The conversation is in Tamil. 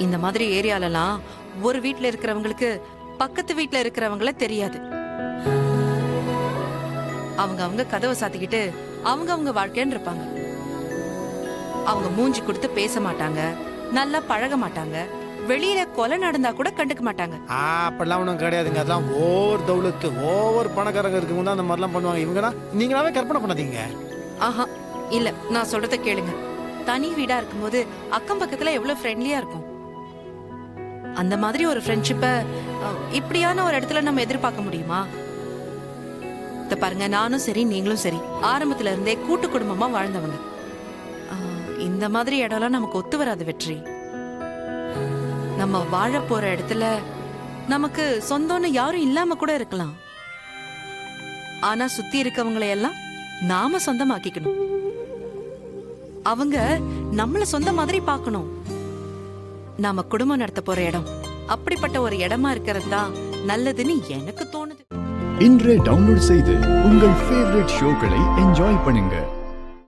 இந்த மாதிரி ஏரியாலலாம் ஒரு வீட்ல இருக்கிறவங்களுக்கு பக்கத்து வீட்ல இருக்கிறவங்கள தெரியாது. அவங்க அவங்க கதவை சாத்திக்கிட்டு அவங்க அவங்க வாழ்க்கைன்னு இருப்பாங்க. அவங்க மூஞ்சி கொடுத்து பேச மாட்டாங்க, நல்லா பழக மாட்டாங்க, வெளியில கொலை நடந்தா கூட கண்டுக்க மாட்டாங்க. அப்படிலாம் ஒன்றும் கிடையாதுங்க. அதெல்லாம் ஓவர் தௌலத்து ஓவர் பணக்காரங்க இருக்கும்போது தான் அந்த மாதிரிலாம் பண்ணுவாங்க. இவங்கன்னா நீங்களாவே கற்பனை பண்ணாதீங்க. ஆஹா இல்ல, நான் சொல்றத கேளுங்க. தனி வீடா இருக்கும்போது அக்கம் பக்கத்துல எவ்வளவு ஃப்ரெண்ட்லியா இருக்கும். அந்த மாதிரி ஒரு ஃப்ரெண்ட்ஷிப்ப இப்படியான ஒரு இடத்துல நம்ம எதிர்பார்க்க முடியுமா? இத பாருங்க, நானும் சரி நீங்களும் சரி ஆரம்பத்துல இருந்தே கூட்டு குடும்பமா வாழ்ந்தவங்க. இந்த மாதிரி இடம்லாம் நமக்கு ஒத்து வராது வெற்றி. நம்ம வாழ போற இடத்துல நமக்கு சொந்தம்னு யாரும் இல்லாம கூட இருக்கலாம். ஆனா சுத்தி இருக்கவங்களை எல்லாம் நாம சொந்தமாக்கிக்கணும். அவங்க நம்மள சொந்த மாதிரி பார்க்கணும். நாம குடும்பம் நடத்த போற இடம் அப்படிப்பட்ட ஒரு இடமா இருக்கிறது தான் நல்லதுன்னு எனக்கு தோணுது. இன்றே டவுன்லோட் செய்து உங்கள் ஃபேவரட் ஷோக்களை என்ஜாய் பண்ணுங்க.